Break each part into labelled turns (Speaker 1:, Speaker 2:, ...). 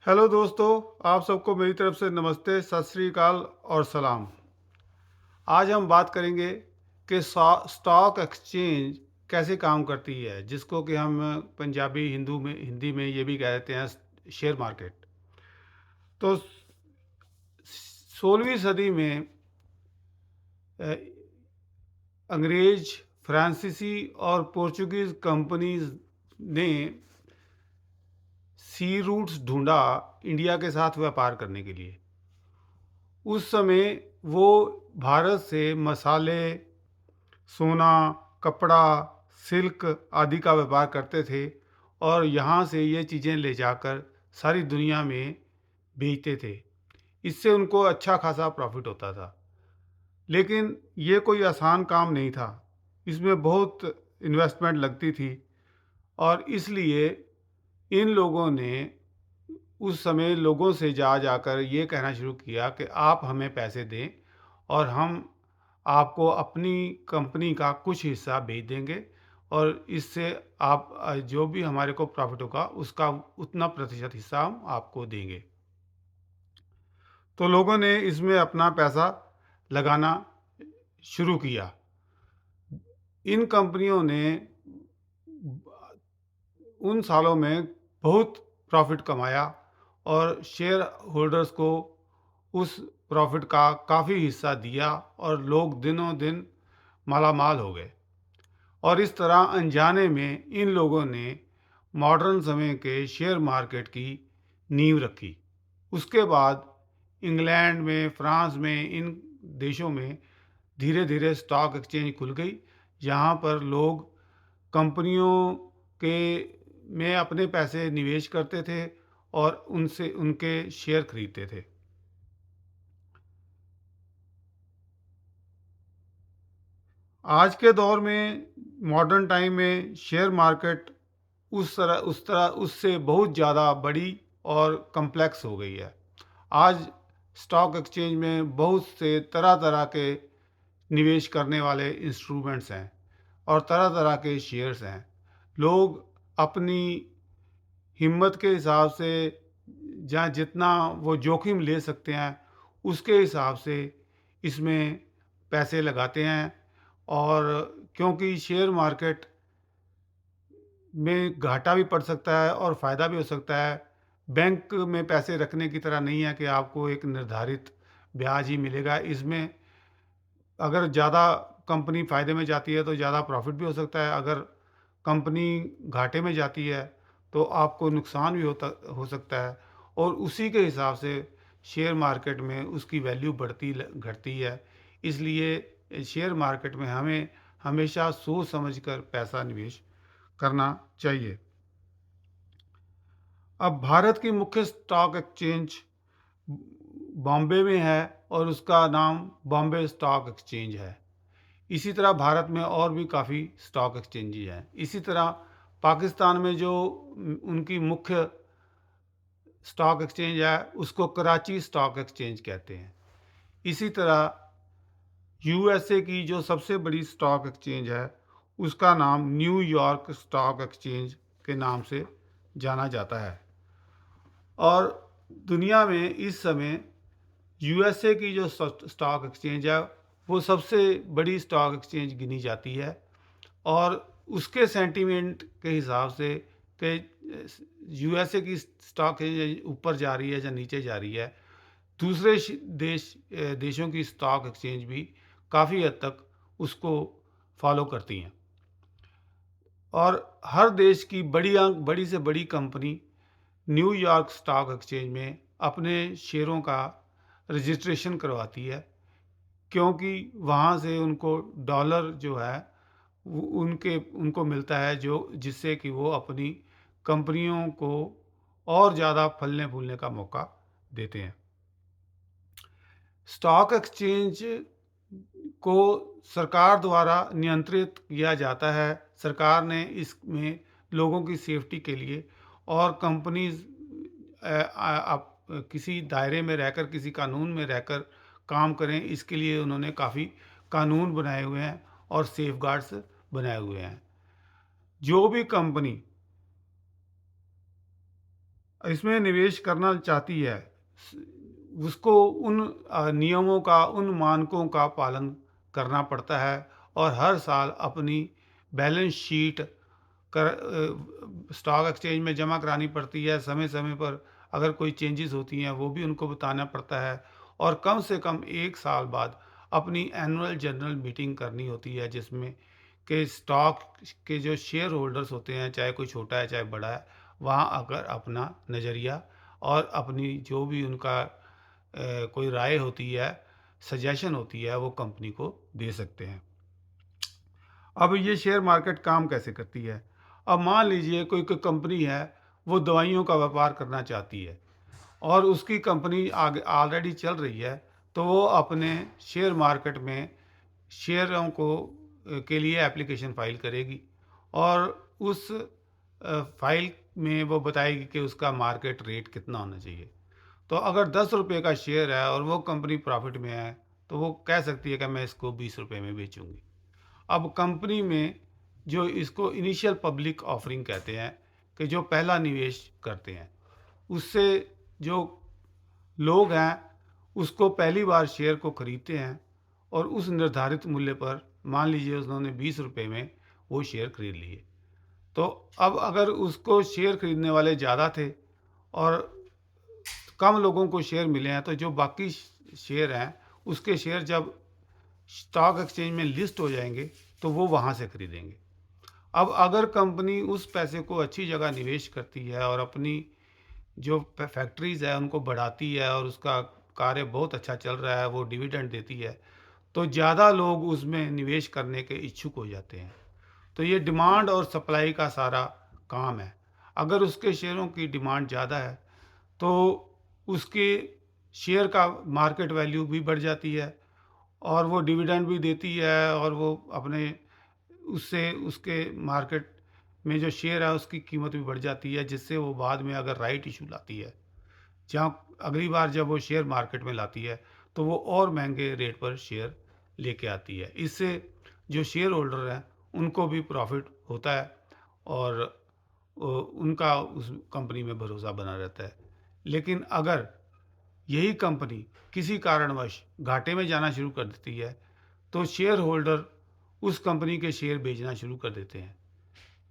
Speaker 1: Hello दोस्तों, आप सबको मेरी तरफ से नमस्ते, सत श्री अकाल और सलाम। आज हम बात करेंगे कि स्टॉक एक्सचेंज कैसे काम करती है, जिसको कि हम पंजाबी हिंदी में ये भी कह देते हैं शेयर मार्केट। तो 16वीं सदी में अ, अंग्रेज, फ्रांसीसी और पोर्चुगीज कंपनीज ने सी रूट्स ढूंढा इंडिया के साथ व्यापार करने के लिए। उस समय वो भारत से मसाले, सोना, कपड़ा, सिल्क आदि का व्यापार करते थे और यहाँ से ये चीज़ें ले जाकर सारी दुनिया में बेचते थे। इससे उनको अच्छा खासा प्रॉफिट होता था। लेकिन ये कोई आसान काम नहीं था। इसमें बहुत इन्वेस्टमेंट लगती थी और इसलिए इन लोगों ने उस समय लोगों से जा जाकर ये कहना शुरू किया कि आप हमें पैसे दें और हम आपको अपनी कंपनी का कुछ हिस्सा बेच देंगे और इससे आप जो भी हमारे को प्रॉफिट होगा उसका उतना प्रतिशत हिस्सा हम आपको देंगे। तो लोगों ने इसमें अपना पैसा लगाना शुरू किया। इन कंपनियों ने उन सालों में बहुत प्रॉफिट कमाया और शेयर होल्डर्स को उस प्रॉफिट का काफ़ी हिस्सा दिया और लोग दिनों दिन मालामाल हो गए। और इस तरह अनजाने में इन लोगों ने मॉडर्न समय के शेयर मार्केट की नींव रखी। उसके बाद इंग्लैंड में, फ्रांस में, इन देशों में धीरे धीरे स्टॉक एक्सचेंज खुल गई, जहाँ पर लोग कंपनियों के में अपने पैसे निवेश करते थे और उनसे उनके शेयर खरीदते थे। आज के दौर में, मॉडर्न टाइम में, शेयर मार्केट उस तरह उससे बहुत ज़्यादा बड़ी और कम्प्लेक्स हो गई है। आज स्टॉक एक्सचेंज में बहुत से तरह तरह के निवेश करने वाले इंस्ट्रूमेंट्स हैं और तरह तरह के शेयर्स हैं। लोग अपनी हिम्मत के हिसाब से, जहाँ जितना वो जोखिम ले सकते हैं, उसके हिसाब से इसमें पैसे लगाते हैं। और क्योंकि शेयर मार्केट में घाटा भी पड़ सकता है और फ़ायदा भी हो सकता है। बैंक में पैसे रखने की तरह नहीं है कि आपको एक निर्धारित ब्याज ही मिलेगा। इसमें अगर ज़्यादा कंपनी फ़ायदे में जाती है तो ज़्यादा प्रॉफ़िट भी हो सकता है। अगर कंपनी घाटे में जाती है तो आपको नुकसान भी हो सकता है और उसी के हिसाब से शेयर मार्केट में उसकी वैल्यू बढ़ती घटती है। इसलिए शेयर मार्केट में हमें हमेशा सोच समझ कर पैसा निवेश करना चाहिए। अब भारत की मुख्य स्टॉक एक्सचेंज बॉम्बे में है और उसका नाम बॉम्बे स्टॉक एक्सचेंज है। इसी तरह भारत में और भी काफ़ी स्टॉक एक्सचेंजेज हैं। इसी तरह पाकिस्तान में जो उनकी मुख्य स्टॉक एक्सचेंज है, उसको कराची स्टॉक एक्सचेंज कहते हैं। इसी तरह यूएसए की जो सबसे बड़ी स्टॉक एक्सचेंज है, उसका नाम न्यूयॉर्क स्टॉक एक्सचेंज के नाम से जाना जाता है। और दुनिया में इस समय यूएसए की जो स्टॉक एक्सचेंज है, वो सबसे बड़ी स्टॉक एक्सचेंज गिनी जाती है। और उसके सेंटीमेंट के हिसाब से कि यूएसए की स्टॉक ऊपर जा रही है या नीचे जा रही है, दूसरे देशों की स्टॉक एक्सचेंज भी काफ़ी हद तक उसको फॉलो करती हैं। और हर देश की बड़ी से बड़ी कंपनी न्यूयॉर्क स्टॉक एक्सचेंज में अपने शेयरों का रजिस्ट्रेशन करवाती है, क्योंकि वहाँ से उनको डॉलर जो है उनके उनको मिलता है, जो जिससे कि वो अपनी कंपनियों को और ज़्यादा फलने फूलने का मौका देते हैं। स्टॉक एक्सचेंज को सरकार द्वारा नियंत्रित किया जाता है। सरकार ने इसमें लोगों की सेफ्टी के लिए और कंपनीज किसी दायरे में रहकर, किसी कानून में रहकर काम करें, इसके लिए उन्होंने काफ़ी कानून बनाए हुए हैं और सेफगार्ड्स बनाए हुए हैं। जो भी कंपनी इसमें निवेश करना चाहती है, उसको उन नियमों का, उन मानकों का पालन करना पड़ता है और हर साल अपनी बैलेंस शीट स्टॉक एक्सचेंज में जमा करानी पड़ती है। समय-समय पर अगर कोई चेंजेस होती हैं, वो भी उनको बताना पड़ता है और कम से कम 1 साल बाद अपनी एनुअल जनरल मीटिंग करनी होती है, जिसमें के स्टॉक के जो शेयर होल्डर्स होते हैं, चाहे कोई छोटा है, चाहे बड़ा है, वहाँ आकर अपना नज़रिया और अपनी जो भी उनका कोई राय होती है, सजेशन होती है, वो कंपनी को दे सकते हैं। अब ये शेयर मार्केट काम कैसे करती है? अब मान लीजिए कोई कोई कंपनी है, वो दवाइयों का व्यापार करना चाहती है और उसकी कंपनी आगे ऑलरेडी चल रही है, तो वो अपने शेयर मार्केट में शेयरों को के लिए एप्लीकेशन फ़ाइल करेगी और उस फ़ाइल में वो बताएगी कि उसका मार्केट रेट कितना होना चाहिए। तो अगर ₹10 का शेयर है और वो कंपनी प्रॉफ़िट में है, तो वो कह सकती है कि मैं इसको ₹20 में बेचूँगी। अब कंपनी में जो इसको इनिशियल पब्लिक ऑफरिंग कहते हैं, कि जो पहला निवेश करते हैं, उससे जो लोग हैं, उसको पहली बार शेयर को खरीदते हैं और उस निर्धारित मूल्य पर, मान लीजिए उन्होंने ₹20 में वो शेयर खरीद लिए। तो अब अगर उसको शेयर खरीदने वाले ज़्यादा थे और कम लोगों को शेयर मिले हैं, तो जो बाकी शेयर हैं, उसके शेयर जब स्टॉक एक्सचेंज में लिस्ट हो जाएँगे, तो वो वहाँ से खरीदेंगे। अब अगर कंपनी उस पैसे को अच्छी जगह निवेश करती है और अपनी जो फैक्ट्रीज़ है उनको बढ़ाती है और उसका कार्य बहुत अच्छा चल रहा है, वो डिविडेंड देती है, तो ज़्यादा लोग उसमें निवेश करने के इच्छुक हो जाते हैं। तो ये डिमांड और सप्लाई का सारा काम है। अगर उसके शेयरों की डिमांड ज़्यादा है, तो उसके शेयर का मार्केट वैल्यू भी बढ़ जाती है और वो डिविडेंड भी देती है और वो अपने उससे उसके मार्केट में जो शेयर है उसकी कीमत भी बढ़ जाती है, जिससे वो बाद में अगर राइट इशू लाती है, जहाँ अगली बार जब वो शेयर मार्केट में लाती है, तो वो और महंगे रेट पर शेयर लेके आती है। इससे जो शेयर होल्डर हैं, उनको भी प्रॉफिट होता है और उनका उस कंपनी में भरोसा बना रहता है। लेकिन अगर यही कंपनी किसी कारणवश घाटे में जाना शुरू कर देती है, तो शेयर होल्डर उस कंपनी के शेयर बेचना शुरू कर देते हैं,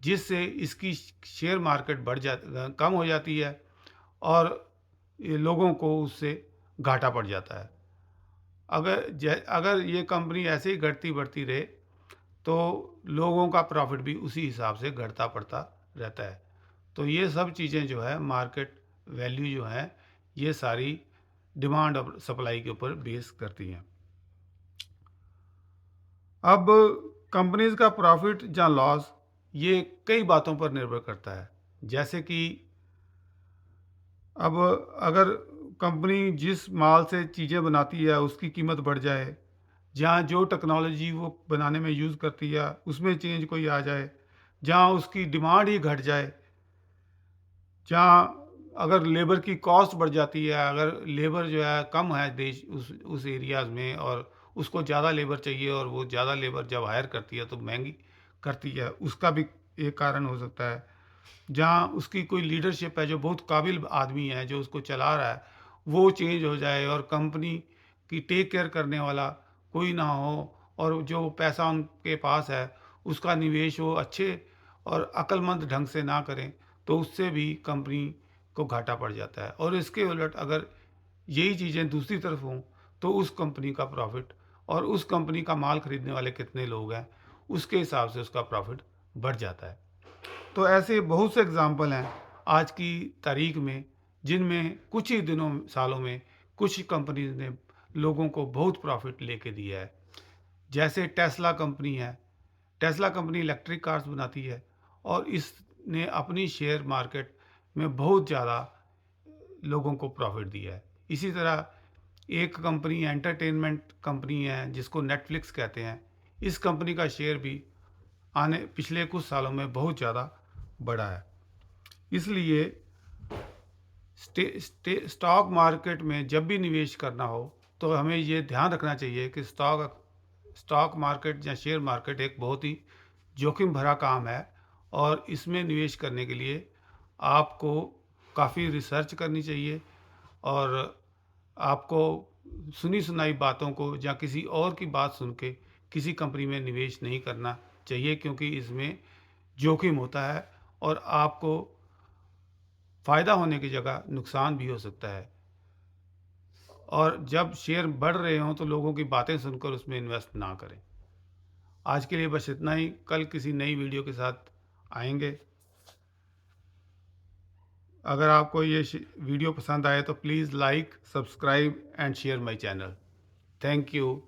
Speaker 1: जिससे इसकी शेयर मार्केट कम हो जाती है और ये लोगों को उससे घाटा पड़ जाता है। अगर ये कंपनी ऐसे ही घटती बढ़ती रहे, तो लोगों का प्रॉफिट भी उसी हिसाब से घटता बढ़ता रहता है। तो ये सब चीज़ें जो है मार्केट वैल्यू जो है, ये सारी डिमांड और सप्लाई के ऊपर बेस करती हैं। अब कंपनीज़ का प्रॉफिट या लॉस ये कई बातों पर निर्भर करता है। जैसे कि अब अगर कंपनी जिस माल से चीज़ें बनाती है उसकी कीमत बढ़ जाए, जहाँ जो टेक्नोलॉजी वो बनाने में यूज़ करती है उसमें चेंज कोई आ जाए, जहाँ उसकी डिमांड ही घट जाए, जहाँ अगर लेबर की कॉस्ट बढ़ जाती है, अगर लेबर जो है कम है देश उस एरियाज़ में और उसको ज़्यादा लेबर चाहिए और वो ज़्यादा लेबर जब हायर करती है तो महँगी करती है, उसका भी एक कारण हो सकता है। जहाँ उसकी कोई लीडरशिप है, जो बहुत काबिल आदमी है, जो उसको चला रहा है, वो चेंज हो जाए और कंपनी की टेक केयर करने वाला कोई ना हो और जो पैसा उनके पास है, उसका निवेश वो अच्छे और अक्लमंद ढंग से ना करें, तो उससे भी कंपनी को घाटा पड़ जाता है और इसके उलट अगर यही चीज़ें दूसरी तरफ हों, तो उस कंपनी का प्रॉफ़िट और उस कंपनी का माल खरीदने वाले कितने लोग हैं, उसके हिसाब से उसका प्रॉफ़िट बढ़ जाता है। तो ऐसे बहुत से एग्ज़ाम्पल हैं आज की तारीख में, जिनमें कुछ ही दिनों सालों में कुछ कंपनीज़ ने लोगों को बहुत प्रॉफ़िट लेके दिया है। जैसे टेस्ला कंपनी है, टेस्ला कंपनी इलेक्ट्रिक कार्स बनाती है और इसने अपनी शेयर मार्केट में बहुत ज़्यादा लोगों को प्रॉफ़िट दिया है। इसी तरह एक कंपनी एंटरटेनमेंट कंपनी है जिसको नेटफ्लिक्स कहते हैं। इस कंपनी का शेयर भी आने पिछले कुछ सालों में बहुत ज़्यादा बढ़ा है। इसलिए स्टॉक मार्केट में जब भी निवेश करना हो, तो हमें ये ध्यान रखना चाहिए कि स्टॉक मार्केट या शेयर मार्केट एक बहुत ही जोखिम भरा काम है और इसमें निवेश करने के लिए आपको काफ़ी रिसर्च करनी चाहिए और आपको सुनी-सुनाई बातों को या किसी और की बात सुन के किसी कंपनी में निवेश नहीं करना चाहिए, क्योंकि इसमें जोखिम होता है और आपको फ़ायदा होने की जगह नुकसान भी हो सकता है। और जब शेयर बढ़ रहे हों तो लोगों की बातें सुनकर उसमें इन्वेस्ट ना करें। आज के लिए बस इतना ही, कल किसी नई वीडियो के साथ आएँगे। अगर आपको ये वीडियो पसंद आए तो please like, subscribe and share my channel. Thank you.